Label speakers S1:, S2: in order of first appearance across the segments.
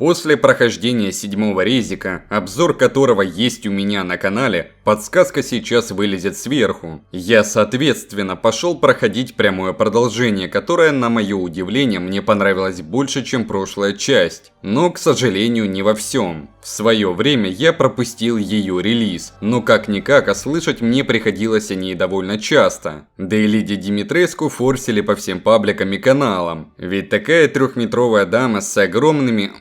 S1: После прохождения 7-го резика, обзор которого есть у меня на канале, подсказка сейчас вылезет сверху. Я, соответственно, пошел проходить прямое продолжение, которое, на мое удивление, мне понравилось больше, чем прошлая часть. Но, к сожалению, не во всем. В свое время я пропустил ее релиз, но как-никак, а слышать мне приходилось о ней довольно часто. Да и Леди Димитреску форсили по всем пабликам и каналам. Ведь такая трехметровая дама с огромными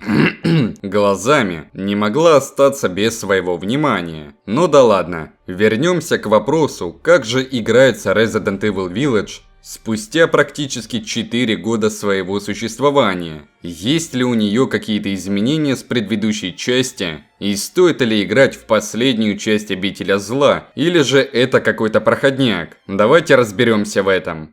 S1: глазами не могла остаться без своего внимания. Ну да ладно, вернемся к вопросу, как же играется Resident Evil Village спустя практически 4 года своего существования. Есть ли у нее какие-то изменения с предыдущей части? И стоит ли играть в последнюю часть Обителя Зла? Или же это какой-то проходняк? Давайте разберемся в этом.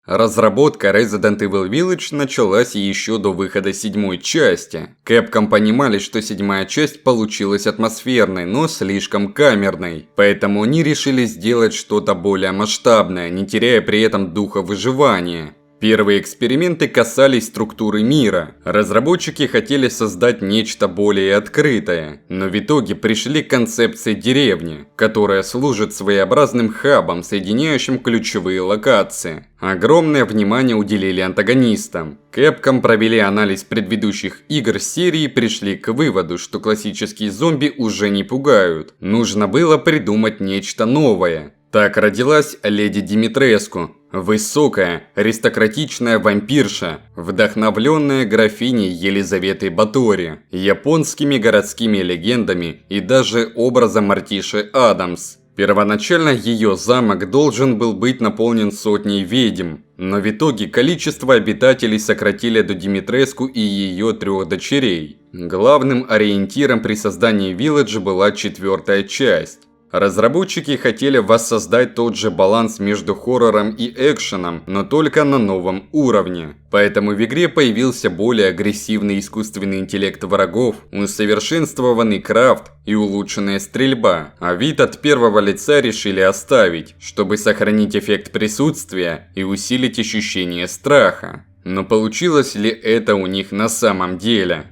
S1: Разработка Resident Evil Village началась еще до выхода 7-й части. Capcom понимали, что 7-я часть получилась атмосферной, но слишком камерной. Поэтому они решили сделать что-то более масштабное, не теряя при этом духа выживания. Первые эксперименты касались структуры мира. Разработчики хотели создать нечто более открытое, но в итоге пришли к концепции деревни, которая служит своеобразным хабом, соединяющим ключевые локации. Огромное внимание уделили антагонистам. Capcom провели анализ предыдущих игр серии и пришли к выводу, что классические зомби уже не пугают. Нужно было придумать нечто новое. Так родилась Леди Димитреску. Высокая, аристократичная вампирша, вдохновленная графиней Елизаветой Батори, японскими городскими легендами и даже образом Мартиши Адамс. Первоначально ее замок должен был быть наполнен сотней ведьм, но в итоге количество обитателей сократили до Димитреску и ее 3 дочерей. Главным ориентиром при создании Village была 4-я часть. Разработчики хотели воссоздать тот же баланс между хоррором и экшеном, но только на новом уровне. Поэтому в игре появился более агрессивный искусственный интеллект врагов, усовершенствованный крафт и улучшенная стрельба. А вид от первого лица решили оставить, чтобы сохранить эффект присутствия и усилить ощущение страха. Но получилось ли это у них на самом деле?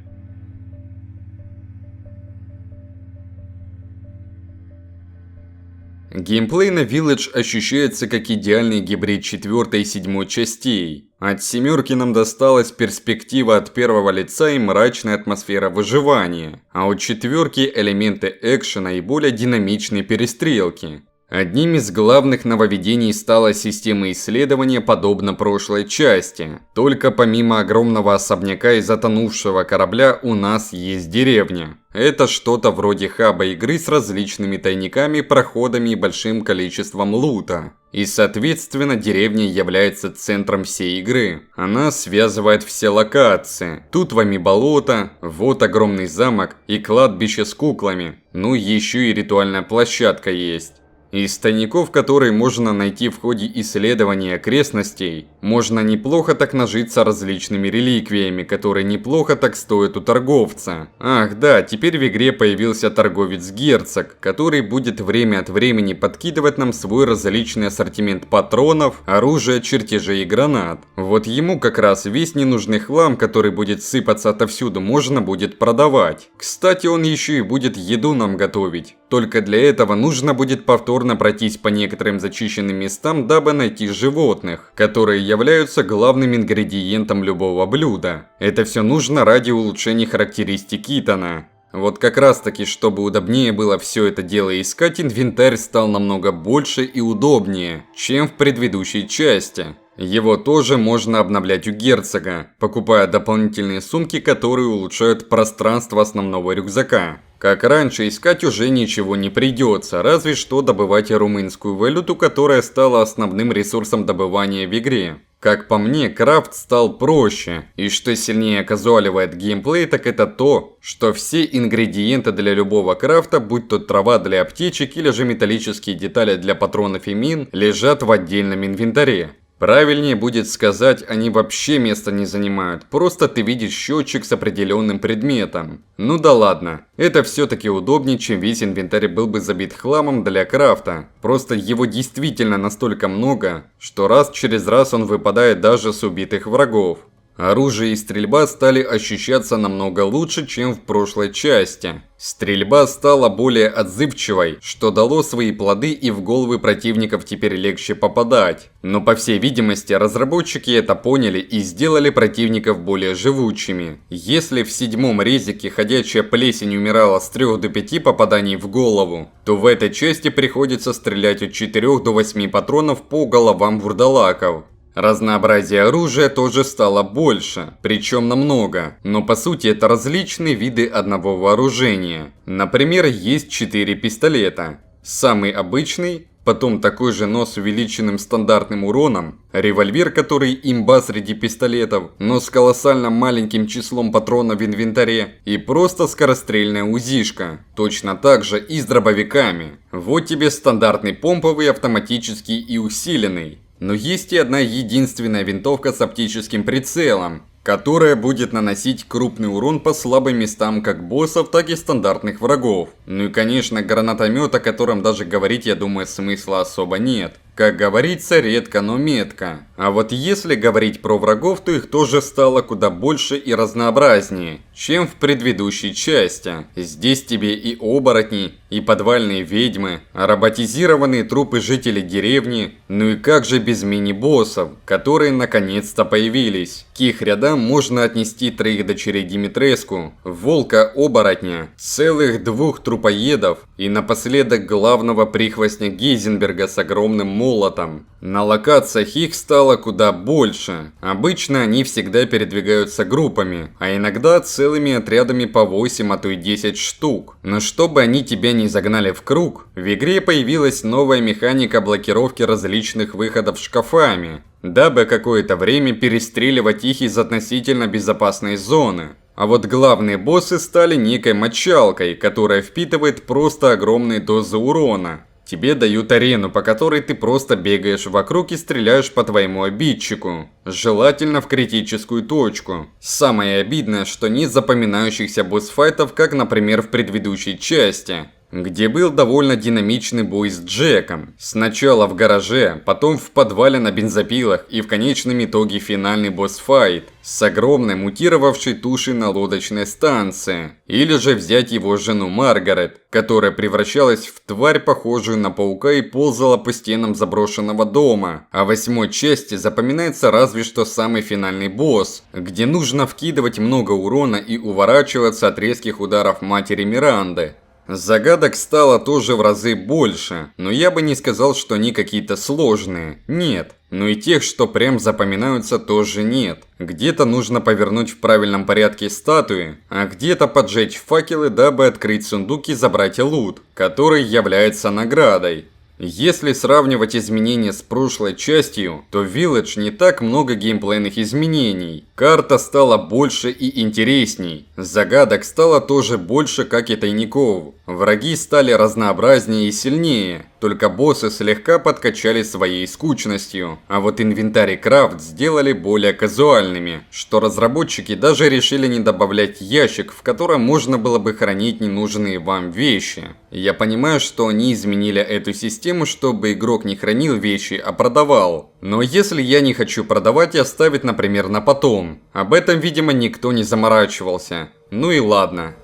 S1: Геймплей на Village ощущается как идеальный гибрид 4 и 7 частей. От 7 нам досталась перспектива от первого лица и мрачная атмосфера выживания, а от 4 элементы экшена и более динамичные перестрелки. Одним из главных нововведений стала система исследования, подобно прошлой части. Только помимо огромного особняка и затонувшего корабля у нас есть деревня. Это что-то вроде хаба игры с различными тайниками, проходами и большим количеством лута. И соответственно деревня является центром всей игры. Она связывает все локации. Тут вами болото, вот огромный замок и кладбище с куклами. Ну еще и ритуальная площадка есть. Из тайников, которые можно найти в ходе исследования окрестностей, можно неплохо так нажиться различными реликвиями, которые неплохо так стоят у торговца. Ах да, теперь в игре появился торговец-герцог, который будет время от времени подкидывать нам свой различный ассортимент патронов, оружия, чертежей и гранат. Вот ему как раз весь ненужный хлам, который будет сыпаться отовсюду, можно будет продавать. Кстати, он еще и будет еду нам готовить. Только для этого нужно будет повторно пройтись по некоторым зачищенным местам, дабы найти животных, которые являются главным ингредиентом любого блюда. Это все нужно ради улучшения характеристик Итана. Вот как раз таки, чтобы удобнее было все это дело искать, инвентарь стал намного больше и удобнее, чем в предыдущей части. Его тоже можно обновлять у герцога, покупая дополнительные сумки, которые улучшают пространство основного рюкзака. Как раньше, искать уже ничего не придется, разве что добывать румынскую валюту, которая стала основным ресурсом добывания в игре. Как по мне, крафт стал проще, и что сильнее казуаливает геймплей, так это то, что все ингредиенты для любого крафта, будь то трава для аптечек или же металлические детали для патронов и мин, лежат в отдельном инвентаре. Правильнее будет сказать, они вообще места не занимают, просто ты видишь счетчик с определенным предметом. Ну да ладно, это все-таки удобнее, чем весь инвентарь был бы забит хламом для крафта. Просто его действительно настолько много, что раз через раз он выпадает даже с убитых врагов. Оружие и стрельба стали ощущаться намного лучше, чем в прошлой части. Стрельба стала более отзывчивой, что дало свои плоды, и в головы противников теперь легче попадать. Но по всей видимости, разработчики это поняли и сделали противников более живучими. Если в 7-м резике ходячая плесень умирала с 3 до 5 попаданий в голову, то в этой части приходится стрелять от 4 до 8 патронов по головам вурдалаков. Разнообразие оружия тоже стало больше, причем намного, но по сути это различные виды одного вооружения. Например, есть 4 пистолета. Самый обычный, потом такой же, но с увеличенным стандартным уроном, револьвер, который имба среди пистолетов, но с колоссально маленьким числом патронов в инвентаре, и просто скорострельная УЗИшка, точно так же и с дробовиками. Вот тебе стандартный помповый, автоматический и усиленный. Но есть и одна единственная винтовка с оптическим прицелом, которая будет наносить крупный урон по слабым местам как боссов, так и стандартных врагов. Ну и конечно гранатомет, о котором даже говорить, я думаю, смысла особо нет. Как говорится, редко, но метко. А вот если говорить про врагов, то их тоже стало куда больше и разнообразнее, чем в предыдущей части. Здесь тебе и оборотни, и подвальные ведьмы, роботизированные трупы жителей деревни, ну и как же без мини-боссов, которые наконец-то появились. К их рядам можно отнести 3 дочерей Димитреску, волка-оборотня, целых 2 трупоедов и напоследок главного прихвостня Гейзенберга с огромным молотом. На локациях их стало куда больше. Обычно они всегда передвигаются группами, а иногда целыми отрядами по 8, а то и 10 штук. Но чтобы они тебя не загнали в круг, в игре появилась новая механика блокировки различных выходов шкафами, дабы какое-то время перестреливать их из относительно безопасной зоны. А вот главные боссы стали некой мочалкой, которая впитывает просто огромные дозы урона. Тебе дают арену, по которой ты просто бегаешь вокруг и стреляешь по твоему обидчику. Желательно в критическую точку. Самое обидное, что нет запоминающихся босс-файтов, как, например, в предыдущей части, где был довольно динамичный бой с Джеком. Сначала в гараже, потом в подвале на бензопилах и в конечном итоге финальный босс-файт с огромной мутировавшей тушей на лодочной станции. Или же взять его жену Маргарет, которая превращалась в тварь, похожую на паука, и ползала по стенам заброшенного дома. А в 8-й части запоминается разве что самый финальный босс, где нужно вкидывать много урона и уворачиваться от резких ударов матери Миранды. Загадок стало тоже в разы больше, но я бы не сказал, что они какие-то сложные. Нет. Но и тех, что прям запоминаются, тоже нет. Где-то нужно повернуть в правильном порядке статуи, а где-то поджечь факелы, дабы открыть сундук и забрать лут, который является наградой. Если сравнивать изменения с прошлой частью, то в Village не так много геймплейных изменений. Карта стала больше и интересней. Загадок стало тоже больше, как и тайников. Враги стали разнообразнее и сильнее. Только боссы слегка подкачали своей скучностью. А вот инвентарь и крафт сделали более казуальными, что разработчики даже решили не добавлять ящик, в котором можно было бы хранить ненужные вам вещи. Я понимаю, что они изменили эту систему, чтобы игрок не хранил вещи, а продавал. Но если я не хочу продавать и оставить, например, на потом, об этом, видимо, никто не заморачивался. Ну и ладно.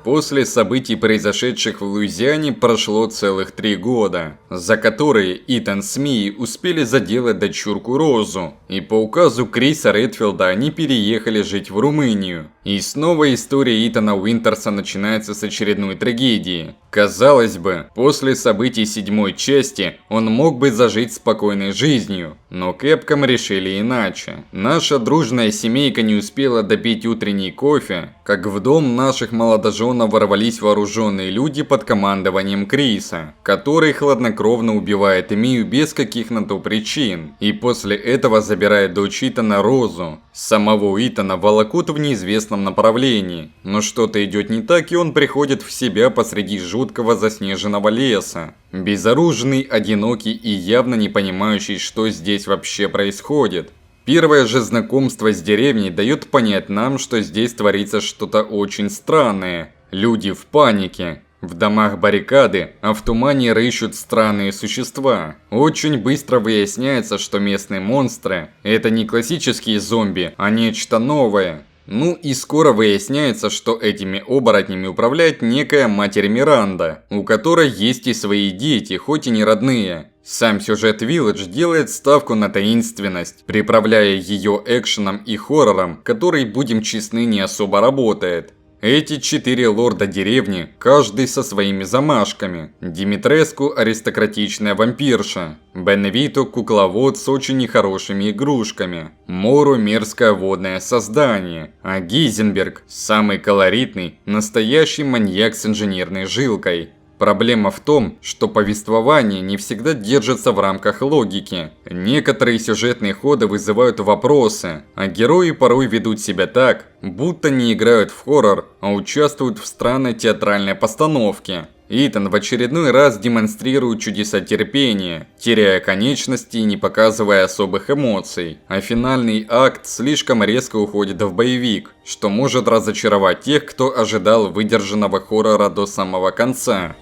S1: После событий, произошедших в Луизиане, прошло целых 3 года, за которые Итан с Мией успели заделать дочурку Розу, и по указу Криса Редфилда они переехали жить в Румынию. И снова история Итана Уинтерса начинается с очередной трагедии. Казалось бы, после событий 7-й части он мог бы зажить спокойной жизнью, но Capcom решили иначе. Наша дружная семейка не успела допить утренний кофе, как в дом наших молодоженов ворвались вооруженные люди под командованием Криса, который хладнокровно убивает Мию без каких на то причин, и после этого забирает дочь Итана Розу. Самого Итана волокут в неизвестном нужном направлении, но что-то идет не так, и он приходит в себя посреди жуткого заснеженного леса. Безоружный, одинокий и явно не понимающий, что здесь вообще происходит. Первое же знакомство с деревней дает понять нам, что здесь творится что-то очень странное. Люди в панике. В домах баррикады, а в тумане рыщут странные существа. Очень быстро выясняется, что местные монстры – это не классические зомби, а нечто новое. Ну и скоро выясняется, что этими оборотнями управляет некая Матерь Миранда, у которой есть и свои дети, хоть и не родные. Сам сюжет Village делает ставку на таинственность, приправляя ее экшеном и хоррором, который, будем честны, не особо работает. Эти 4 лорда деревни, каждый со своими замашками. Димитреску – аристократичная вампирша. Беневито – кукловод с очень нехорошими игрушками. Мору – мерзкое водное создание. А Гейзенберг – самый колоритный, настоящий маньяк с инженерной жилкой. Проблема в том, что повествование не всегда держится в рамках логики. Некоторые сюжетные ходы вызывают вопросы, а герои порой ведут себя так, будто не играют в хоррор, а участвуют в странной театральной постановке. Итан в очередной раз демонстрирует чудеса терпения, теряя конечности и не показывая особых эмоций, а финальный акт слишком резко уходит в боевик, что может разочаровать тех, кто ожидал выдержанного хоррора до самого конца.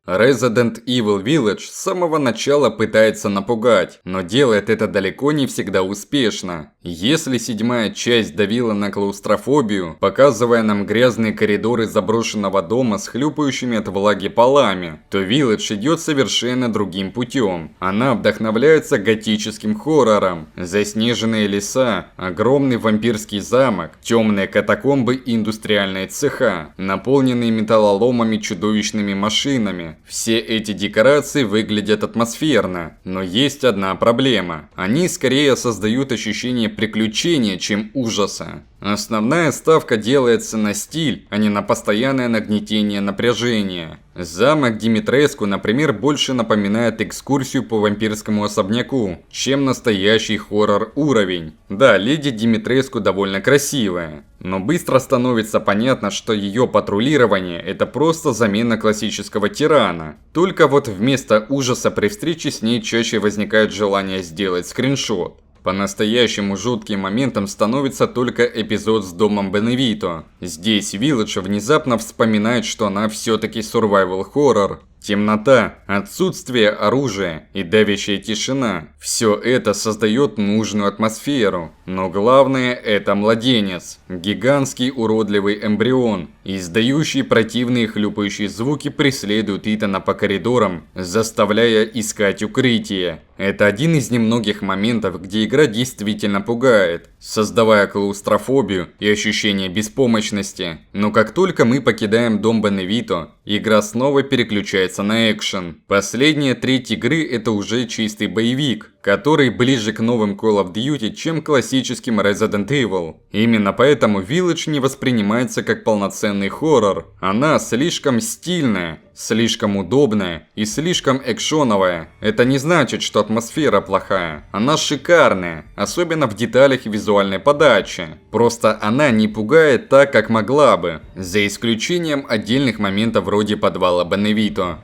S1: Resident Evil Village с самого начала пытается напугать, но делает это далеко не всегда успешно. Если 7-я часть давила на клаустрофобию, показывая нам грязные коридоры заброшенного дома с хлюпающими от влаги полами, то Village идет совершенно другим путем. Она вдохновляется готическим хоррором. Заснеженные леса, огромный вампирский замок, темные катакомбы и индустриальные цеха, наполненные металлоломами чудовищными машинами. Все эти декорации выглядят атмосферно, но есть одна проблема. Они скорее создают ощущение приключения, чем ужаса. Основная ставка делается на стиль, а не на постоянное нагнетение напряжения. Замок Димитреску, например, больше напоминает экскурсию по вампирскому особняку, чем настоящий хоррор-уровень. Да, леди Димитреску довольно красивая, но быстро становится понятно, что ее патрулирование – это просто замена классического тирана. Только вот вместо ужаса при встрече с ней чаще возникает желание сделать скриншот. По-настоящему жутким моментом становится только эпизод с домом Беневито. Здесь Village внезапно вспоминает, что она все-таки survival horror. Темнота, отсутствие оружия и давящая тишина – все это создает нужную атмосферу. Но главное – это младенец. Гигантский уродливый эмбрион, издающий противные хлюпающие звуки, преследует Итана по коридорам, заставляя искать укрытие. Это один из немногих моментов, где игра действительно пугает, создавая клаустрофобию и ощущение беспомощности. Но как только мы покидаем дом Беневито, игра снова переключается на экшен. Последняя треть игры – это уже чистый боевик, который ближе к новым Call of Duty, чем классическим Resident Evil. Именно поэтому Village не воспринимается как полноценный хоррор. Она слишком стильная, слишком удобная и слишком экшоновая. Это не значит, что атмосфера плохая. Она шикарная, особенно в деталях и визуальной подачи. Просто она не пугает так, как могла бы, за исключением отдельных моментов вроде подвала Беневито.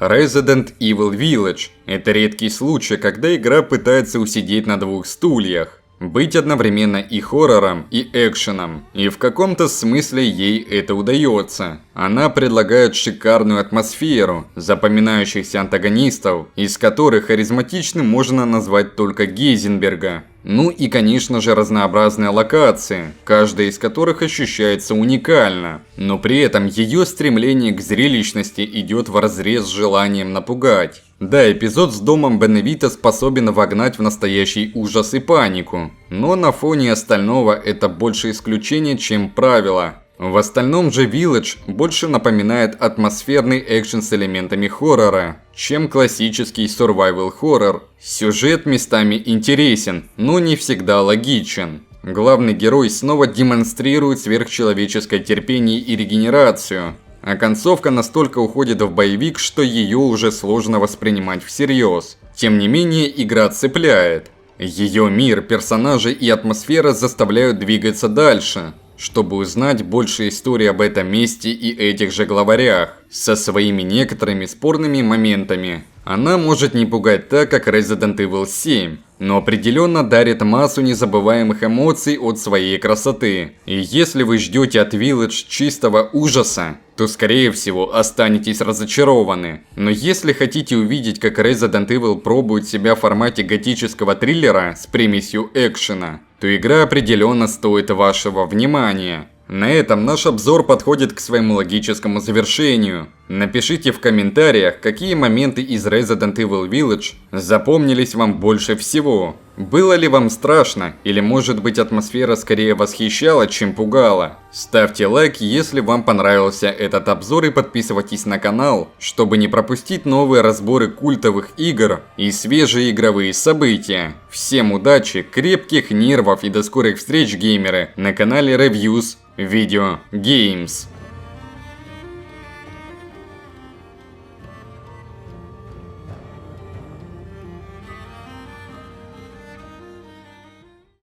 S1: Resident Evil Village – это редкий случай, когда игра пытается усидеть на двух стульях. Быть одновременно и хоррором, и экшеном. И в каком-то смысле ей это удается. Она предлагает шикарную атмосферу, запоминающихся антагонистов, из которых харизматичным можно назвать только Гейзенберга. Ну и, конечно же, разнообразные локации, каждая из которых ощущается уникально. Но при этом ее стремление к зрелищности идет вразрез с желанием напугать. Да, эпизод с домом Беневито способен вогнать в настоящий ужас и панику. Но на фоне остального это больше исключение, чем правило. В остальном же Village больше напоминает атмосферный экшен с элементами хоррора, чем классический survival horror. Сюжет местами интересен, но не всегда логичен. Главный герой снова демонстрирует сверхчеловеческое терпение и регенерацию. а концовка настолько уходит в боевик, что ее уже сложно воспринимать всерьез. Тем не менее, игра цепляет. Ее мир, персонажи и атмосфера заставляют двигаться дальше, чтобы узнать больше истории об этом месте и этих же главарях, со своими некоторыми спорными моментами. Она может не пугать так, как Resident Evil 7, но определенно дарит массу незабываемых эмоций от своей красоты. И если вы ждете от Village чистого ужаса, то скорее всего останетесь разочарованы. Но если хотите увидеть, как Resident Evil пробует себя в формате готического триллера с примесью экшена, то игра определенно стоит вашего внимания. На этом наш обзор подходит к своему логическому завершению. Напишите в комментариях, какие моменты из Resident Evil Village запомнились вам больше всего. Было ли вам страшно, или может быть атмосфера скорее восхищала, чем пугала? Ставьте лайк, если вам понравился этот обзор, и подписывайтесь на канал, чтобы не пропустить новые разборы культовых игр и свежие игровые события. Всем удачи, крепких нервов и до скорых встреч, геймеры, на канале Reviews Video Games.